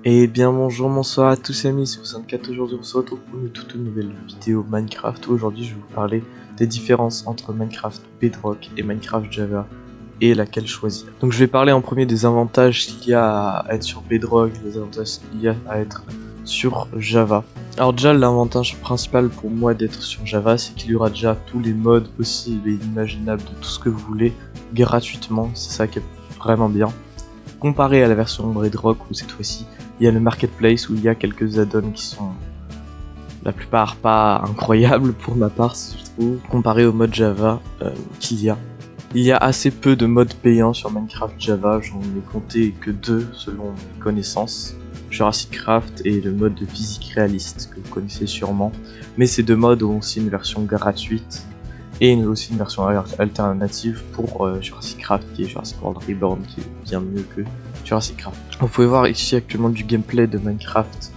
Et bien bonjour, bonsoir à tous amis, c'est 64. Aujourd'hui on se retrouve pour une toute nouvelle vidéo Minecraft. Aujourd'hui je vais vous parler des différences entre Minecraft Bedrock et Minecraft Java et laquelle choisir. Donc je vais parler en premier des avantages qu'il y a à être sur Bedrock, des avantages qu'il y a à être sur Java. Alors déjà l'avantage principal pour moi d'être sur Java, c'est qu'il y aura déjà tous les modes possibles et inimaginables de tout ce que vous voulez gratuitement, c'est ça qui est vraiment bien. Comparé à la version Bedrock où cette fois-ci il y a le marketplace où il y a quelques add-ons qui sont la plupart pas incroyables pour ma part, je trouve, comparé au mode Java qu'il y a. Il y a assez peu de modes payants sur Minecraft Java, j'en ai compté que 2 selon mes connaissances. Jurassic Craft et le mode de physique réaliste que vous connaissez sûrement. Mais ces deux modes ont aussi une version gratuite et aussi une version alternative pour Jurassic Craft qui est Jurassic World Reborn qui est bien mieux que Jurassic Craft. Vous pouvez voir ici actuellement du gameplay de Minecraft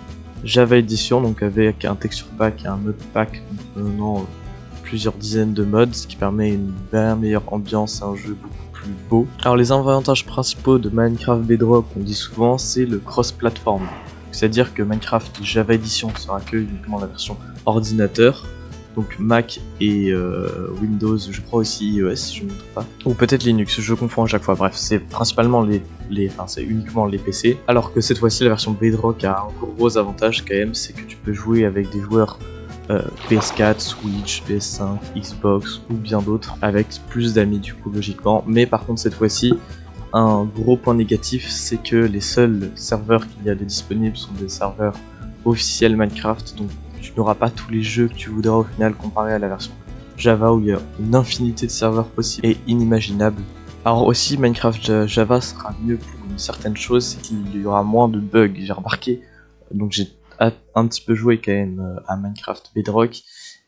Java Edition, donc avec un texture pack et un mode pack contenant plusieurs dizaines de mods, ce qui permet une bien meilleure ambiance, un jeu beaucoup plus beau. Alors les avantages principaux de Minecraft Bedrock, on dit souvent, c'est le cross-platform. C'est-à-dire que Minecraft Java Edition sera que uniquement la version ordinateur, donc Mac et Windows, je crois aussi iOS si je ne me trompe pas, ou peut-être Linux, je confonds à chaque fois. Bref, c'est principalement c'est uniquement les PC, alors que cette fois-ci la version Bedrock a un gros avantage quand même, c'est que tu peux jouer avec des joueurs PS4, Switch, PS5, Xbox ou bien d'autres, avec plus d'amis du coup logiquement. Mais par contre cette fois-ci, un gros point négatif, c'est que les seuls serveurs qu'il y a de disponibles sont des serveurs officiels Minecraft, donc tu n'auras pas tous les jeux que tu voudras au final comparé à la version Java où il y a une infinité de serveurs possibles et inimaginables. Alors aussi Minecraft Java sera mieux pour une certaine chose, c'est qu'il y aura moins de bugs, j'ai remarqué, donc j'ai un petit peu joué quand même à Minecraft Bedrock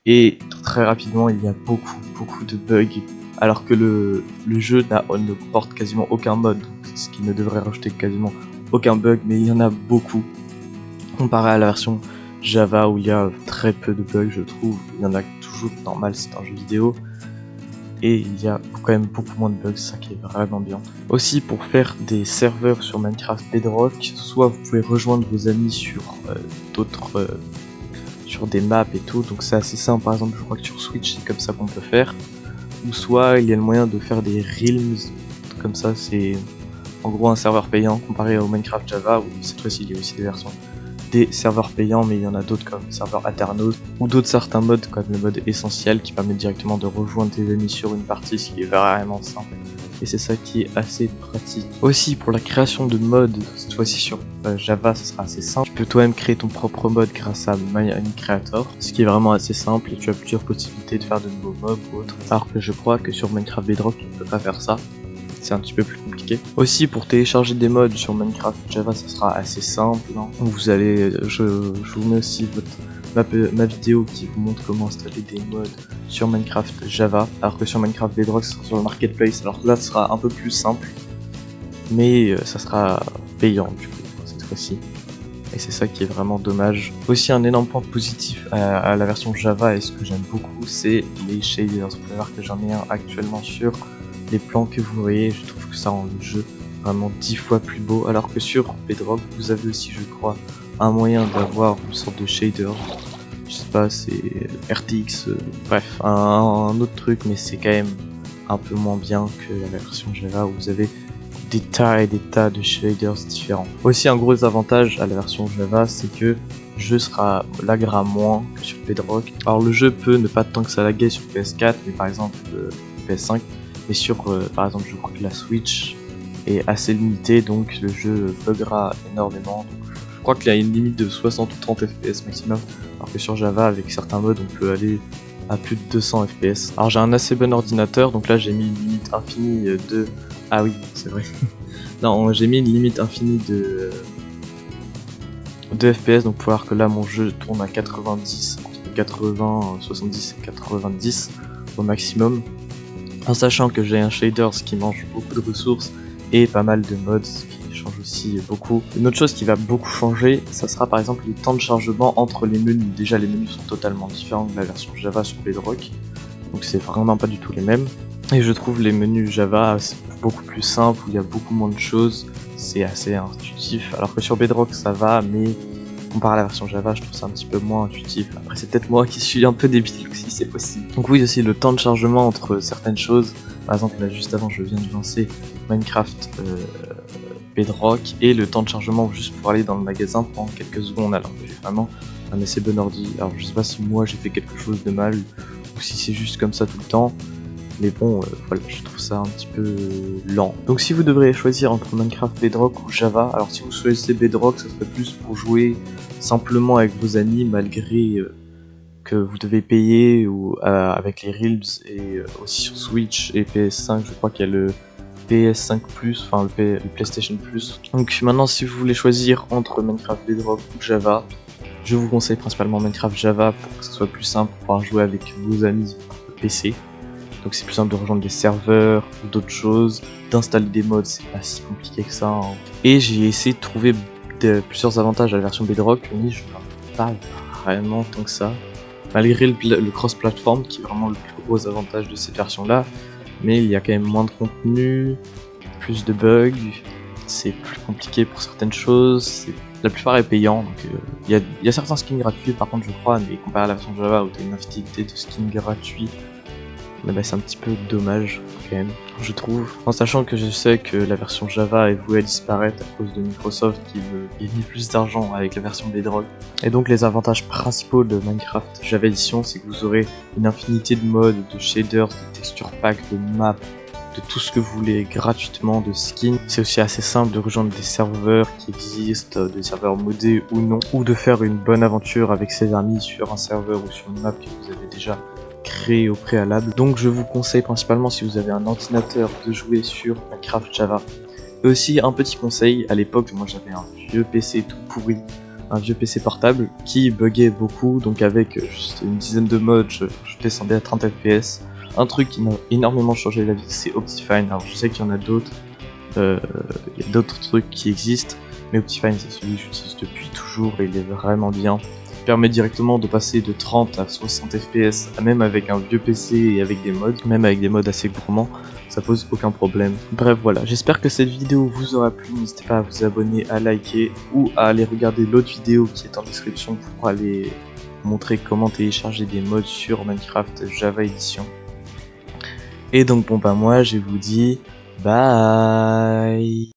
et très rapidement il y a beaucoup de bugs alors que le jeu ne comporte quasiment aucun mode, ce qui ne devrait rajouter quasiment aucun bug, mais il y en a beaucoup comparé à la version Java où il y a très peu de bugs, je trouve. Il y en a toujours, normal, c'est un jeu vidéo, et il y a quand même beaucoup moins de bugs, ça qui est vraiment bien. Aussi, pour faire des serveurs sur Minecraft Bedrock, soit vous pouvez rejoindre vos amis sur sur des maps et tout, donc c'est assez simple. Par exemple, je crois que sur Switch c'est comme ça qu'on peut faire, ou soit il y a le moyen de faire des realms, comme ça c'est en gros un serveur payant comparé au Minecraft Java où cette fois-ci il y a aussi des versions des serveurs payants, mais il y en a d'autres comme le serveur Aternos ou d'autres certains modes comme le mode essentiel qui permet directement de rejoindre tes amis sur une partie, ce qui est vraiment simple et c'est ça qui est assez pratique. Aussi pour la création de modes, cette fois-ci sur Java ce sera assez simple, tu peux toi-même créer ton propre mode grâce à Minecrator, ce qui est vraiment assez simple et tu as plusieurs possibilités de faire de nouveaux mobs ou autres, alors que je crois que sur Minecraft Bedrock tu ne peux pas faire ça. C'est un petit peu plus compliqué. Aussi pour télécharger des mods sur Minecraft Java ça sera assez simple, hein. Vous allez, je vous mets aussi ma vidéo qui vous montre comment installer des mods sur Minecraft Java, alors que sur Minecraft Bedrock ça sera sur le marketplace, alors là ce sera un peu plus simple, mais ça sera payant du coup cette fois-ci. Et c'est ça qui est vraiment dommage. Aussi un énorme point positif à la version Java et ce que j'aime beaucoup c'est les shaders. Vous pouvez voir que j'en ai un actuellement sur les plans que vous voyez, je trouve que ça rend le jeu vraiment 10 fois plus beau, alors que sur Bedrock vous avez aussi je crois un moyen d'avoir une sorte de shader, je sais pas, c'est RTX, bref un autre truc, mais c'est quand même un peu moins bien que la version Java où vous avez des tas et des tas de shaders différents. Aussi un gros avantage à la version Java c'est que le jeu laguera moins que sur Bedrock. Alors le jeu peut ne pas tant que ça laguer sur PS4 mais par exemple PS5, mais sur par exemple je crois que la Switch est assez limitée, donc le jeu buggera énormément. Donc, je crois qu'il y a une limite de 60 ou 30 fps maximum, alors que sur Java avec certains modes on peut aller à plus de 200 fps. Alors j'ai un assez bon ordinateur, donc là j'ai mis une limite infinie de... Ah oui c'est vrai. Non, j'ai mis une limite infinie de fps, donc faut voir que là mon jeu tourne à 90, entre 80, 70 et 90 au maximum, en sachant que j'ai un shader qui mange beaucoup de ressources et pas mal de mods qui changent aussi beaucoup. Une autre chose qui va beaucoup changer, ça sera par exemple le temps de chargement entre les menus. Déjà les menus sont totalement différents de la version Java sur Bedrock, donc c'est vraiment pas du tout les mêmes. Et je trouve les menus Java beaucoup plus simples, où il y a beaucoup moins de choses, c'est assez intuitif, alors que sur Bedrock ça va, mais comparé à la version Java, je trouve ça un petit peu moins intuitif. Après c'est peut-être moi qui suis un peu débile aussi, c'est possible. Donc oui, aussi le temps de chargement entre certaines choses. Par exemple là juste avant je viens de lancer Minecraft Bedrock, et le temps de chargement juste pour aller dans le magasin prend quelques secondes, alors que j'ai vraiment un assez bon ordi. Alors je sais pas si moi j'ai fait quelque chose de mal, ou si c'est juste comme ça tout le temps. Mais bon, voilà, je trouve ça un petit peu lent. Donc si vous devriez choisir entre Minecraft Bedrock ou Java, alors si vous choisissez Bedrock, ça serait plus pour jouer simplement avec vos amis, malgré que vous devez payer, ou avec les Reels, et aussi sur Switch et PS5, je crois qu'il y a le PS5 Plus, enfin le PlayStation Plus. Donc maintenant, si vous voulez choisir entre Minecraft Bedrock ou Java, je vous conseille principalement Minecraft Java pour que ce soit plus simple pour pouvoir jouer avec vos amis PC. Donc c'est plus simple de rejoindre des serveurs ou d'autres choses, d'installer des mods, c'est pas si compliqué que ça. Hein. Et j'ai essayé de trouver plusieurs avantages à la version Bedrock, mais je n'en parle pas vraiment tant que ça. Malgré le cross-platform qui est vraiment le plus gros avantage de cette version-là, mais il y a quand même moins de contenu, plus de bugs, c'est plus compliqué pour certaines choses, la plupart est payant, donc il y a certains skins gratuits par contre je crois, mais comparé à la version Java où tu as une infinité de skins gratuits, bah, c'est un petit peu dommage quand même, je trouve. En sachant que je sais que la version Java est vouée à disparaître à cause de Microsoft qui veut gagner plus d'argent avec la version Bedrock. Et donc les avantages principaux de Minecraft Java Edition, c'est que vous aurez une infinité de modes, de shaders, de texture packs, de maps, de tout ce que vous voulez gratuitement, de skins. C'est aussi assez simple de rejoindre des serveurs qui existent, des serveurs modés ou non, ou de faire une bonne aventure avec ses amis sur un serveur ou sur une map que vous avez déjà créé au préalable. Donc je vous conseille principalement, si vous avez un ordinateur, de jouer sur Minecraft Java. Et aussi un petit conseil, à l'époque moi j'avais un vieux PC tout pourri, un vieux PC portable qui buguait beaucoup, donc avec juste une dizaine de modes je descendais à 30 fps. Un truc qui m'a énormément changé la vie, c'est Optifine. Alors je sais qu'il y en a d'autres, il y a d'autres trucs qui existent, mais Optifine c'est celui que j'utilise depuis toujours et il est vraiment bien. Permet directement de passer de 30 à 60 fps, même avec un vieux PC et avec des mods, même avec des mods assez gourmands, ça pose aucun problème. Bref voilà, j'espère que cette vidéo vous aura plu, n'hésitez pas à vous abonner, à liker ou à aller regarder l'autre vidéo qui est en description pour aller montrer comment télécharger des mods sur Minecraft Java Edition. Et donc bon bah moi je vous dis bye.